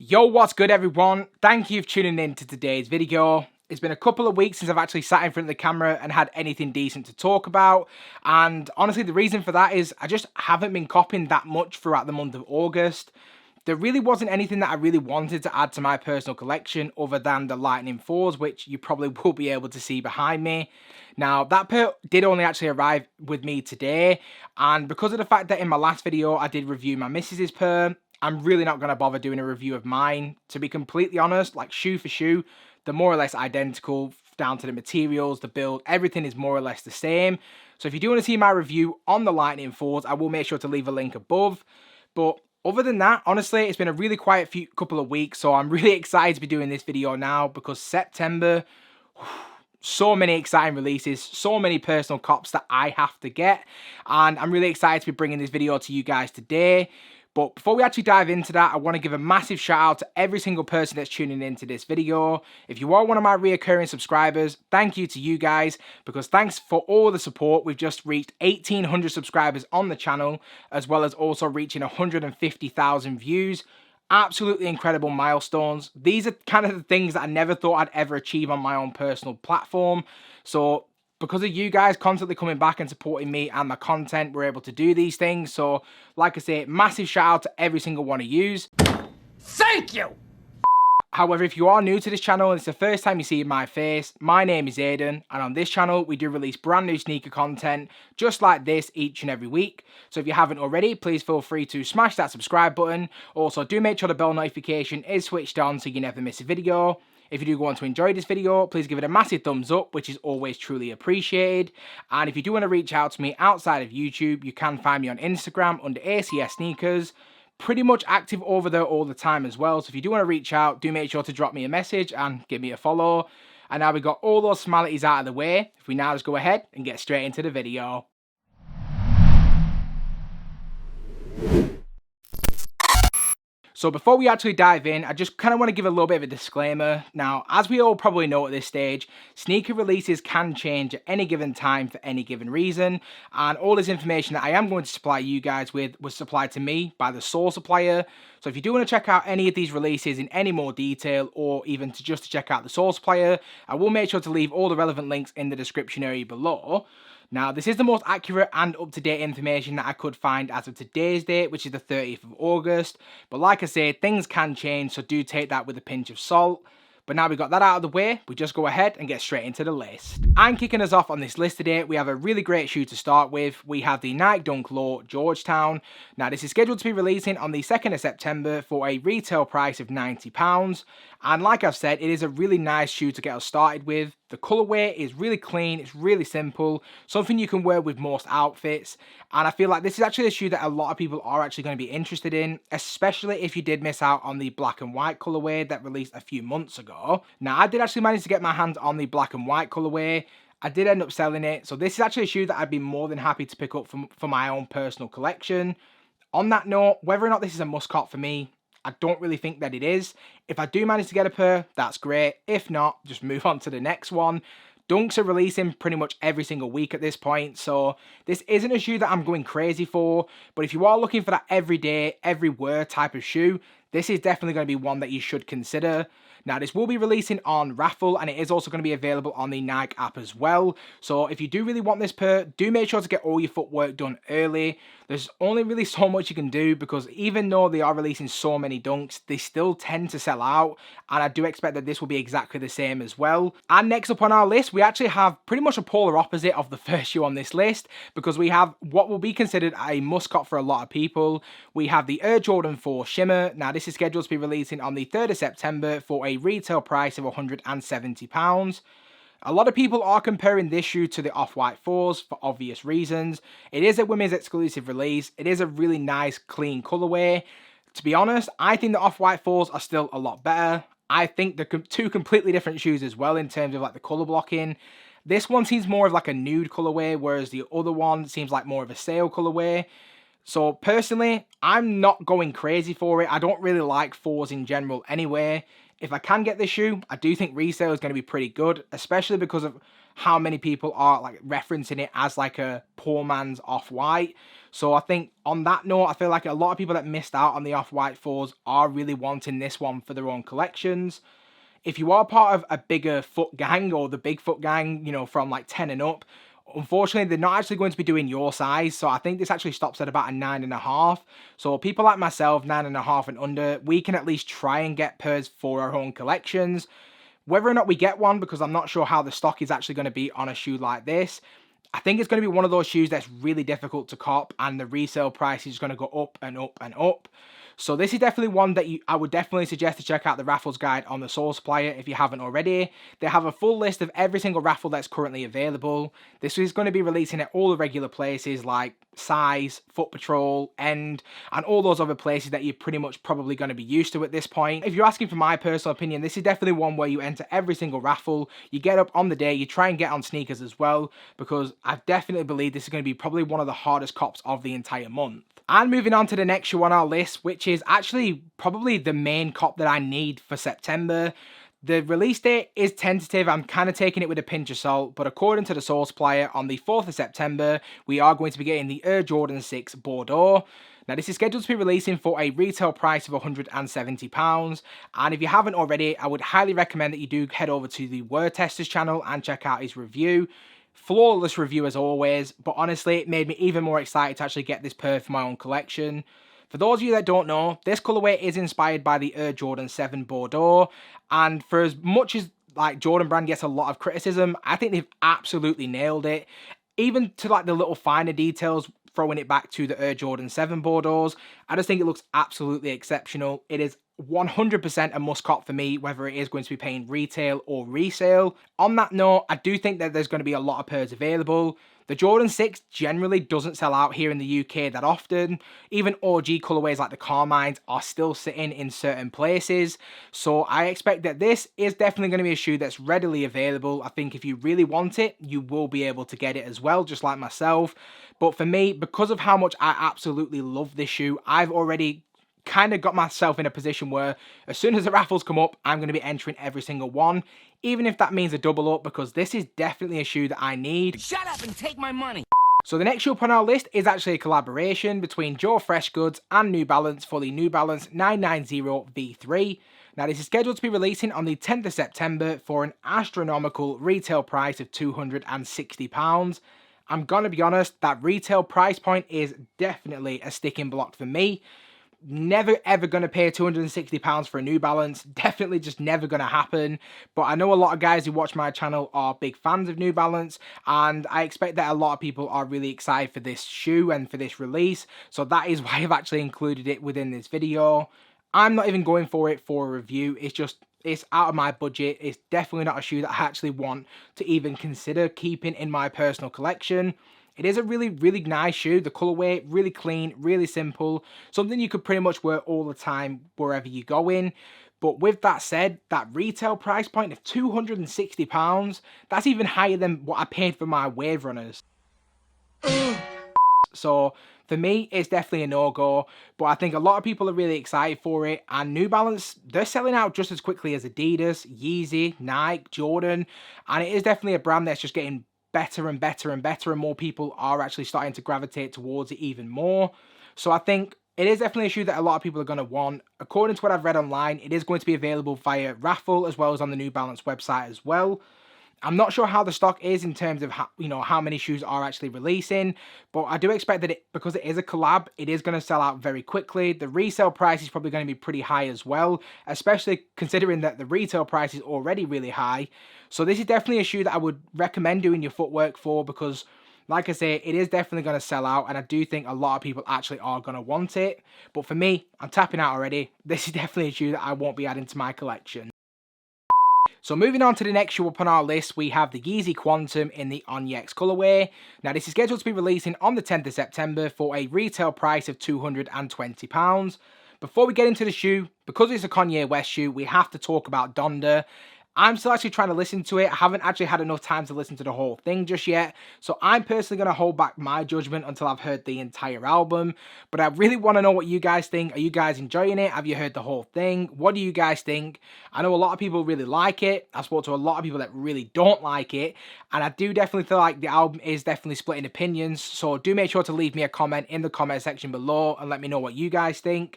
Yo, what's good everyone? Thank you for tuning in to today's video. It's been a couple of weeks since I've actually sat in front of the camera and had anything decent to talk about. And honestly, the reason for that is I just haven't been copying that much throughout the month of August. There really wasn't anything that I really wanted to add to my personal collection other than the Lightning 4s, which you probably will be able to see behind me. Now, that pair did only actually arrive with me today, and because of the fact that in my last video I did review my missus's pair, I'm really not going to bother doing a review of mine. To be completely honest, like shoe for shoe, they're more or less identical down to the materials, the build, everything is more or less the same. So if you do want to see my review on the Lightning 4s, I will make sure to leave a link above. But other than that, honestly, it's been a really quiet couple of weeks, so I'm really excited to be doing this video now because September, so many exciting releases, so many personal cops that I have to get, and I'm really excited to be bringing this video to you guys today. But before we actually dive into that, I want to give a massive shout out to every single person that's tuning into this video. If you are one of my reoccurring subscribers, thank you to you guys, because thanks for all the support. We've just reached 1,800 subscribers on the channel, as well as also reaching 150,000 views. Absolutely incredible milestones. These are kind of the things that I never thought I'd ever achieve on my own personal platform. So because of you guys constantly coming back and supporting me and my content, we're able to do these things. So, like I say, massive shout out to every single one of yous. Thank you! However, if you are new to this channel and it's the first time you see my face, my name is Aiden, and on this channel we do release brand new sneaker content just like this each and every week. So if you haven't already, please feel free to smash that subscribe button. Also, do make sure the bell notification is switched on so you never miss a video. If you do want to enjoy this video, please give it a massive thumbs up, which is always truly appreciated. And if you do want to reach out to me outside of YouTube, you can find me on Instagram under ACS Sneakers. Pretty much active over there all the time as well. So if you do want to reach out, do make sure to drop me a message and give me a follow. And now we've got all those formalities out of the way, if we now just go ahead and get straight into the video. So before we actually dive in, I just kind of want to give a little bit of a disclaimer. Now, as we all probably know at this stage, sneaker releases can change at any given time for any given reason. And all this information that I am going to supply you guys with was supplied to me by the sole supplier. So if you do want to check out any of these releases in any more detail, or even just to check out the sole supplier, I will make sure to leave all the relevant links in the description area below. Now, this is the most accurate and up-to-date information that I could find as of today's date, which is the 30th of August. But like I say, things can change, so do take that with a pinch of salt. But now we've got that out of the way, we just go ahead and get straight into the list. And kicking us off on this list today, we have a really great shoe to start with. We have the Nike Dunk Low Georgetown. Now, this is scheduled to be releasing on the 2nd of September for a retail price of £90. And like I've said, it is a really nice shoe to get us started with. The colourway is really clean, it's really simple, something you can wear with most outfits. And I feel like this is actually a shoe that a lot of people are actually going to be interested in, especially if you did miss out on the black and white colourway that released a few months ago. Now, I did actually manage to get my hands on the black and white colourway. I did end up selling it, so this is actually a shoe that I'd be more than happy to pick up for my own personal collection. On that note, whether or not this is a must-cop for me, I don't really think that it is. If I do manage to get a pair, that's great. If not, just move on to the next one. Dunks are releasing pretty much every single week at this point, so this isn't a shoe that I'm going crazy for. But if you are looking for that everyday, every wear type of shoe, this is definitely going to be one that you should consider. Now, this will be releasing on Waffle, and it is also going to be available on the Nike app as well. So if you do really want this pair, do make sure to get all your footwork done early. There's only really so much you can do, because even though they are releasing so many dunks, they still tend to sell out, and I do expect that this will be exactly the same as well. And next up on our list, we actually have pretty much a polar opposite of the first shoe on this list, because we have what will be considered a must-cop for a lot of people. We have the Air Jordan 4 Shimmer. Now, this is scheduled to be releasing on the 3rd of September for a retail price of £170. A lot of people are comparing this shoe to the Off-White 4s for obvious reasons. It is a women's exclusive release. It is a really nice, clean colorway. To be honest, I think the Off-White 4s are still a lot better. I think they're two completely different shoes as well in terms of like the color blocking. This one seems more of like a nude colorway, whereas the other one seems like more of a sale colorway. So personally, I'm not going crazy for it. I don't really like 4s in general anyway. If I can get this shoe, I do think resale is going to be pretty good, especially because of how many people are like referencing it as like a poor man's off-white. So I think on that note, I feel like a lot of people that missed out on the off-white 4s are really wanting this one for their own collections. If you are part of a bigger foot gang or the big foot gang, you know, from like 10 and up, unfortunately, they're not actually going to be doing your size. So I think this actually stops at about a 9.5. So people like myself, 9.5 and under, we can at least try and get pairs for our own collections. Whether or not we get one, because I'm not sure how the stock is actually going to be on a shoe like this, I think it's going to be one of those shoes that's really difficult to cop, and the resale price is going to go up and up and up. So this is definitely one that I would definitely suggest to check out the raffles guide on the Soul Supplier if you haven't already. They have a full list of every single raffle that's currently available. This is going to be releasing at all the regular places like Size, Foot Patrol, End, and all those other places that you're pretty much probably going to be used to at this point. If you're asking for my personal opinion, this is definitely one where you enter every single raffle, you get up on the day, you try and get on sneakers as well, because I definitely believe this is going to be probably one of the hardest cops of the entire month. And moving on to the next shoe on our list, which is actually probably the main cop that I need for September. The release date is tentative. I'm kind of taking it with a pinch of salt, but according to the Soul Supplier, on the 4th of September, we are going to be getting the Air Jordan 6 Bordeaux. Now, this is scheduled to be releasing for a retail price of £170. And if you haven't already, I would highly recommend that you do head over to the Word Testers channel and check out his review. Flawless review as always, but honestly, it made me even more excited to actually get this pair for my own collection. For those of you that don't know, this colorway is inspired by the Air Jordan 7 Bordeaux, and for as much as like Jordan brand gets a lot of criticism, I think they've absolutely nailed it. Even to like the little finer details, throwing it back to the Air Jordan 7 Bordeaux, I just think it looks absolutely exceptional. It is 100% a must cop for me, whether it is going to be paying retail or resale. On that note, I do think that there's going to be a lot of pairs available. The Jordan 6 generally doesn't sell out here in the UK that often. Even OG colorways like the Carmines are still sitting in certain places. So I expect that this is definitely going to be a shoe that's readily available. I think if you really want it, you will be able to get it as well, just like myself. But for me, because of how much I absolutely love this shoe, I've already kind of got myself in a position where as soon as the raffles come up, I'm going to be entering every single one, even if that means a double up, because this is definitely a shoe that I need. Shut up and take my money. So the next shoe up on our list is actually a collaboration between Joe Freshgoods and New Balance for the New Balance 990 V3. Now this is scheduled to be releasing on the 10th of September for an astronomical retail price of £260. I'm going to be honest, that retail price point is definitely a sticking block for me. Never ever going to pay £260 for a New Balance. Definitely just never going to happen. But I know a lot of guys who watch my channel are big fans of New Balance, and I expect that a lot of people are really excited for this shoe and for this release. So that is why I've actually included it within this video. I'm not even going for it for a review. It's out of my budget. It's definitely not a shoe that I actually want to even consider keeping in my personal collection. It is a really, really nice shoe. The colorway, really clean, really simple. Something you could pretty much wear all the time wherever you go in. But with that said, that retail price point of £260, that's even higher than what I paid for my Wave Runners. So for me, it's definitely a no-go. But I think a lot of people are really excited for it. And New Balance, they're selling out just as quickly as Adidas, Yeezy, Nike, Jordan. And it is definitely a brand that's just getting better and better and better, and more people are actually starting to gravitate towards it even more. So I think it is definitely a shoe that a lot of people are going to want. According to what I've read online, it is going to be available via raffle as well as on the New Balance website as well. I'm not sure how the stock is in terms of how many shoes are actually releasing, but I do expect that because it is a collab, it is going to sell out very quickly. The resale price is probably going to be pretty high as well, especially considering that the retail price is already really high. So this is definitely a shoe that I would recommend doing your footwork for, because like I say, it is definitely going to sell out, and I do think a lot of people actually are going to want it. But for me, I'm tapping out already. This is definitely a shoe that I won't be adding to my collection. So moving on to the next shoe up on our list, we have the Yeezy Quantum in the Onyx colorway. Now this is scheduled to be releasing on the 10th of September for a retail price of £220. Before we get into the shoe, because it's a Kanye West shoe, we have to talk about Donda. I'm still actually trying to listen to it. I haven't actually had enough time to listen to the whole thing just yet. So I'm personally going to hold back my judgment until I've heard the entire album. But I really want to know what you guys think. Are you guys enjoying it? Have you heard the whole thing? What do you guys think? I know a lot of people really like it. I've spoken to a lot of people that really don't like it. And I do definitely feel like the album is definitely splitting opinions. So do make sure to leave me a comment in the comment section below and let me know what you guys think.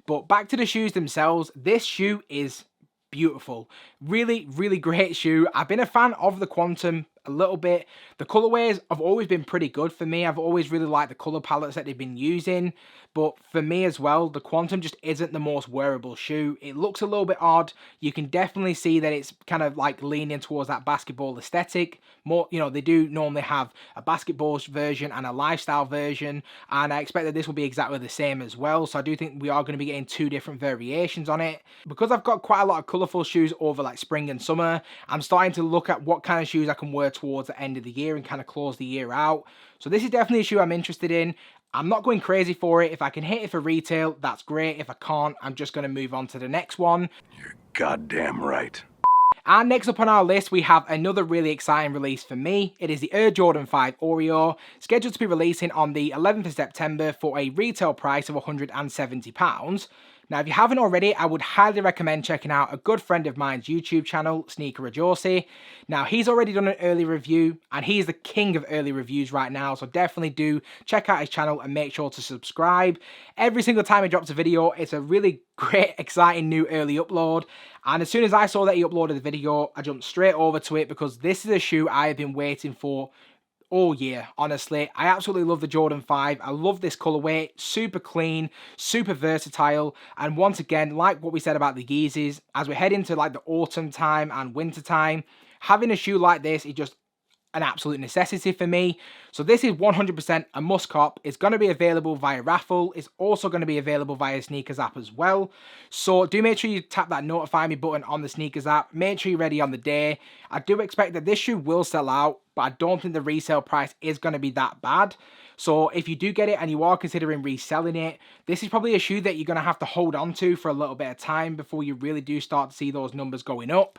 But back to the shoes themselves. This shoe is beautiful. Really, really great shoe. I've been a fan of the Quantum a little bit. The colorways have always been pretty good for me. I've always really liked the color palettes that they've been using. But for me as well, the Quantum just isn't the most wearable shoe. It looks a little bit odd. You can definitely see that it's kind of like leaning towards that basketball aesthetic. More, you know, they do normally have a basketball version and a lifestyle version. And I expect that this will be exactly the same as well. So I do think we are going to be getting two different variations on it. Because I've got quite a lot of colorful shoes over like spring and summer, I'm starting to look at what kind of shoes I can wear towards the end of the year and kind of close the year out. So this is definitely a shoe I'm interested in. I'm not going crazy for it. If I can hit it for retail, that's great. If I can't, I'm just going to move on to the next one. You're goddamn right. And next up on our list, we have another really exciting release for me. It is the Air Jordan 5 Oreo, scheduled to be releasing on the 11th of September for a retail price of £170. Now, if you haven't already, I would highly recommend checking out a good friend of mine's YouTube channel, Sneaker Ajeossi. Now, he's already done an early review, and he's the king of early reviews right now, so definitely do check out his channel and make sure to subscribe. Every single time he drops a video, it's a really great, exciting new early upload. And as soon as I saw that he uploaded the video, I jumped straight over to it because this is a shoe I have been waiting for all year, honestly. I absolutely love the Jordan 5. I love this colorway. Super clean, super versatile. And once again, like what we said about the Yeezys, as we head into like the autumn time and winter time, having a shoe like this is just an absolute necessity for me. So this is 100% a must cop. It's going to be available via Waffle. It's also going to be available via Sneakers app as well. So do make sure you tap that notify me button on the Sneakers app. Make sure you're ready on the day. I do expect that this shoe will sell out, but I don't think the resale price is going to be that bad. So if you do get it and you are considering reselling it, this is probably a shoe that you're going to have to hold on to for a little bit of time before you really do start to see those numbers going up.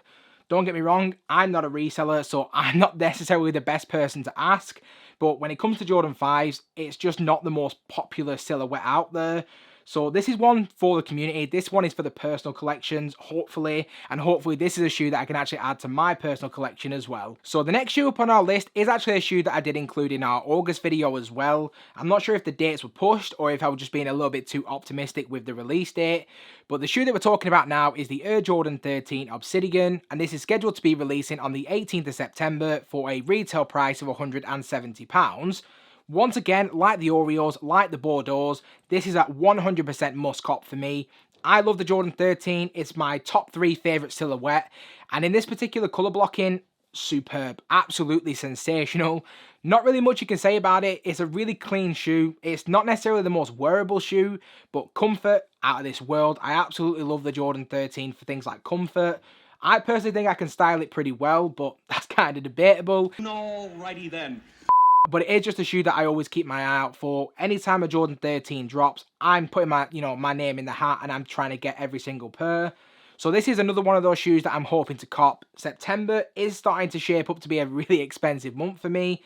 Don't get me wrong, I'm not a reseller, so I'm not necessarily the best person to ask. But when it comes to Jordan 5s, it's just not the most popular silhouette out there. So this is one for the community. This one is for the personal collections, hopefully. And hopefully this is a shoe that I can actually add to my personal collection as well. So the next shoe up on our list is actually a shoe that I did include in our August video as well. I'm not sure if the dates were pushed or if I was just being a little bit too optimistic with the release date. But the shoe that we're talking about now is the Air Jordan 13 Obsidian. And this is scheduled to be releasing on the 18th of September for a retail price of £170. Once again, like the Oreos, like the Bordeaux, this is a 100% must cop for me. I love the Jordan 13. It's my top 3 favourite silhouette. And in this particular colour blocking, superb. Absolutely sensational. Not really much you can say about it. It's a really clean shoe. It's not necessarily the most wearable shoe, but comfort out of this world. I absolutely love the Jordan 13 for things like comfort. I personally think I can style it pretty well, but that's kind of debatable. Alrighty then. But it is just a shoe that I always keep my eye out for. Anytime a Jordan 13 drops, I'm putting my, my name in the hat and I'm trying to get every single pair. So this is another one of those shoes that I'm hoping to cop. September is starting to shape up to be a really expensive month for me.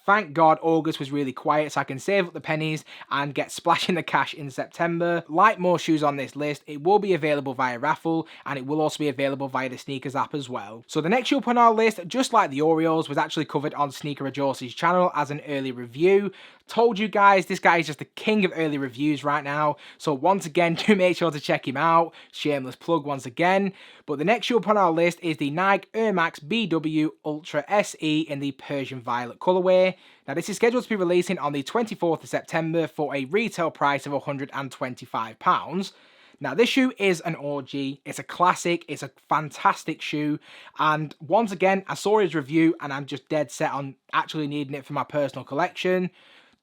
Thank God August was really quiet so I can save up the pennies and get splashing the cash in September. Like more shoes on this list, it will be available via Raffle and it will also be available via the Sneakers app as well. So the next shoe up on our list, just like the Oreos, was actually covered on Sneaker Ajeossi's channel as an early review. Told you guys, this guy is just the king of early reviews right now. So once again, do make sure to check him out. Shameless plug once again. But the next shoe up on our list is the Nike Air Max BW Ultra SE in the Persian Violet colorway. Now this is scheduled to be releasing on the 24th of September for a retail price of £125. Now this shoe is an OG, it's a classic, it's a fantastic shoe, and once again, I saw his review and I'm just dead set on actually needing it for my personal collection.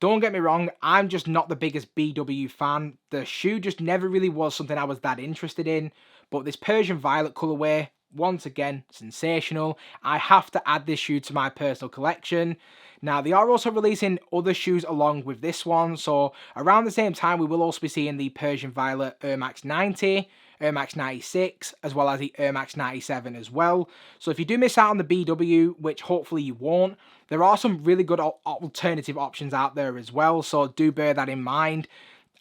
Don't get me wrong, I'm just not the biggest BW fan. The shoe just never really was something I was that interested in, but this Persian Violet colorway, once again, sensational. I have to add this shoe to my personal collection. Now, they are also releasing other shoes along with this one, so around the same time, we will also be seeing the Persian Violet Air Max 90, Air Max 96, as well as the Air Max 97 as well. So if you do miss out on the BW, which hopefully you won't, there are some really good alternative options out there as well, so do bear that in mind.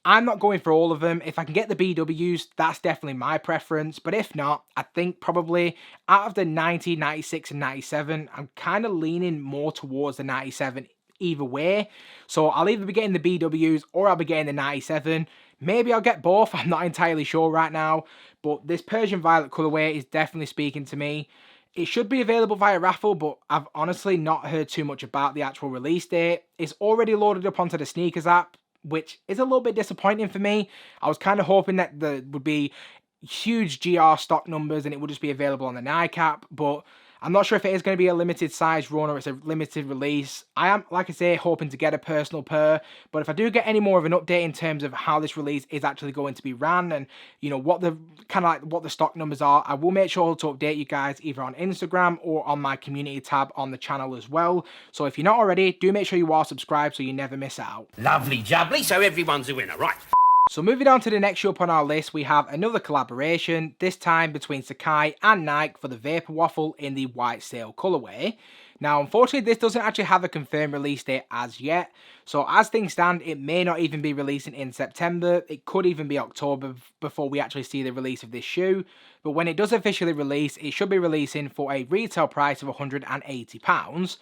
I'm not going for all of them. If I can get the BWs, that's definitely my preference. But if not, I think probably out of the 90, 96, and 97, I'm kind of leaning more towards the 97 either way. So I'll either be getting the BWs or I'll be getting the 97. Maybe I'll get both. I'm not entirely sure right now. But this Persian Violet colorway is definitely speaking to me. It should be available via raffle, but I've honestly not heard too much about the actual release date. It's already loaded up onto the Sneakers app, which is a little bit disappointing for me. I was kind of hoping that there would be huge GR stock numbers and it would just be available on the Nike app, but I'm not sure if it is going to be a limited size run or it's a limited release. I am, like I say, hoping to get a personal pair, but if I do get any more of an update in terms of how this release is actually going to be ran and, you know, what the kind of like what the stock numbers are, I will make sure to update you guys either on Instagram or on my community tab on the channel as well. So if you're not already, do make sure you are subscribed so you never miss out. Lovely jubbly, so everyone's a winner, right? So moving on to the next shoe up on our list, we have another collaboration, this time between Sacai and Nike for the Vapor Waffle in the white sail colorway. Now, unfortunately, this doesn't actually have a confirmed release date as yet. So as things stand, it may not even be releasing in September. It could even be October before we actually see the release of this shoe. But when it does officially release, it should be releasing for a retail price of £180.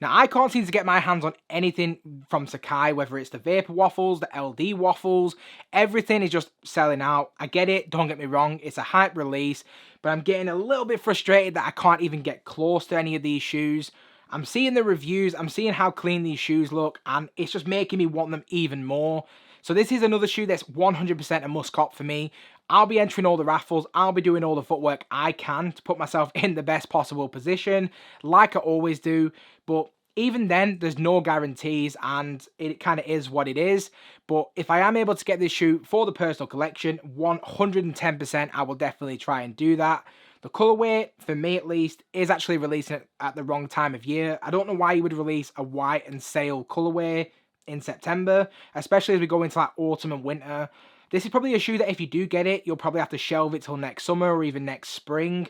Now, I can't seem to get my hands on anything from Sacai, whether it's the Vapor Waffles, the LD Waffles, everything is just selling out. I get it, don't get me wrong, it's a hype release, but I'm getting a little bit frustrated that I can't even get close to any of these shoes. I'm seeing the reviews, I'm seeing how clean these shoes look, and it's just making me want them even more. So this is another shoe that's 100% a must cop for me. I'll be entering all the raffles, I'll be doing all the footwork I can to put myself in the best possible position, like I always do, but even then, there's no guarantees, and it kind of is what it is. But if I am able to get this shoe for the personal collection, 110% I will definitely try and do that. The colorway, for me at least, is actually releasing it at the wrong time of year. I don't know why you would release a white and sail colorway in September, especially as we go into like autumn and winter. This is probably a shoe that if you do get it, you'll probably have to shelve it till next summer or even next spring.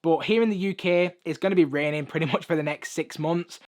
But here in the UK, it's going to be raining pretty much for the next 6 months.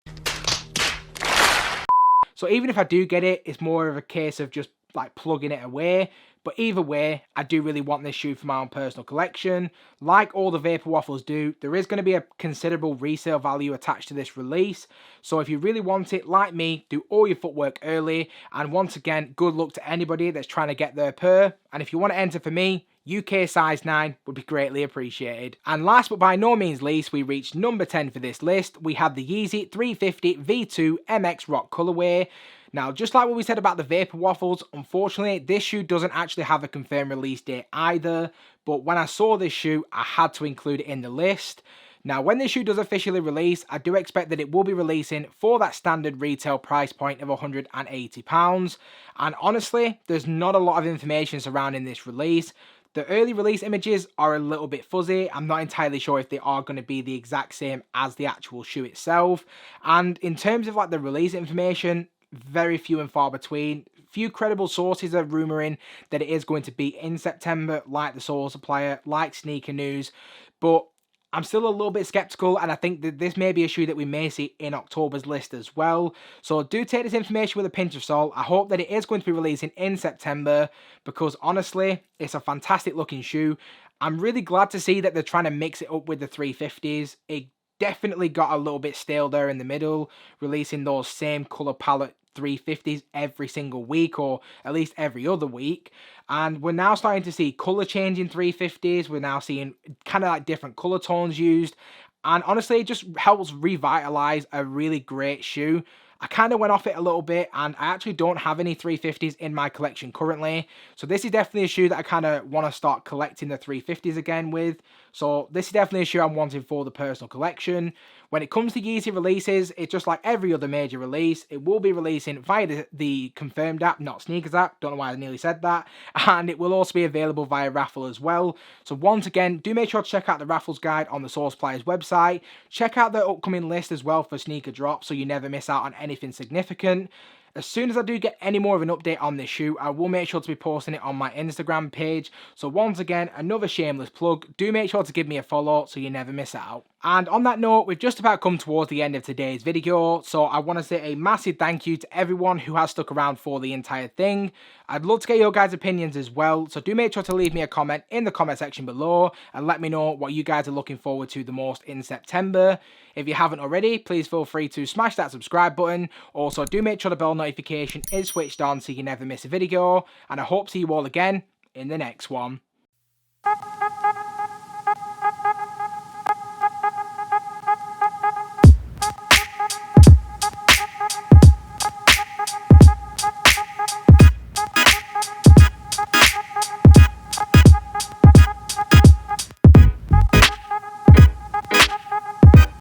So even if I do get it, it's more of a case of just like plugging it away. But either way, I do really want this shoe for my own personal collection. Like all the Vapor Waffles do, there is going to be a considerable resale value attached to this release. So if you really want it, like me, do all your footwork early. And once again, good luck to anybody that's trying to get their pair. And if you want to enter for me, UK size 9 would be greatly appreciated. And last but by no means least, we reached number 10 for this list. We have the Yeezy 350 V2 MX Rock colorway. Now, just like what we said about the Vapor Waffles, unfortunately, this shoe doesn't actually have a confirmed release date either. But when I saw this shoe, I had to include it in the list. Now, when this shoe does officially release, I do expect that it will be releasing for that standard retail price point of £180. And honestly, there's not a lot of information surrounding this release. The early release images are a little bit fuzzy. I'm not entirely sure if they are going to be the exact same as the actual shoe itself. And in terms of like the release information, very few and far between. Few credible sources are rumouring that it is going to be in September, like the Soul Supplier, like Sneaker News. But I'm still a little bit skeptical, and I think that this may be a shoe that we may see in October's list as well. So do take this information with a pinch of salt. I hope that it is going to be releasing in September, because honestly, it's a fantastic looking shoe. I'm really glad to see that they're trying to mix it up with the 350s. It definitely got a little bit stale there in the middle, releasing those same colour palette 350s every single week, or at least every other week. And we're now starting to see colour changing 350s. We're now seeing kind of like different colour tones used. And honestly, it just helps revitalise a really great shoe. I kind of went off it a little bit, and I actually don't have any 350s in my collection currently. So this is definitely a shoe that I kind of want to start collecting the 350s again with. So this is definitely a shoe I'm wanting for the personal collection. When it comes to Yeezy releases, it's just like every other major release. It will be releasing via the Confirmed app, not Sneakers app. Don't know why I nearly said that. And it will also be available via Raffle as well. So once again, do make sure to check out the Raffles guide on the Source Players website. Check out the upcoming list as well for sneaker drops so you never miss out on anything significant. As soon as I do get any more of an update on this shoe, I will make sure to be posting it on my Instagram page. So once again, another shameless plug. Do make sure to give me a follow so you never miss out. And on that note, we've just about come towards the end of today's video. So I want to say a massive thank you to everyone who has stuck around for the entire thing. I'd love to get your guys' opinions as well. So do make sure to leave me a comment in the comment section below and let me know what you guys are looking forward to the most in September. If you haven't already, please feel free to smash that subscribe button. Also, do make sure the bell notification is switched on so you never miss a video. And I hope to see you all again in the next one.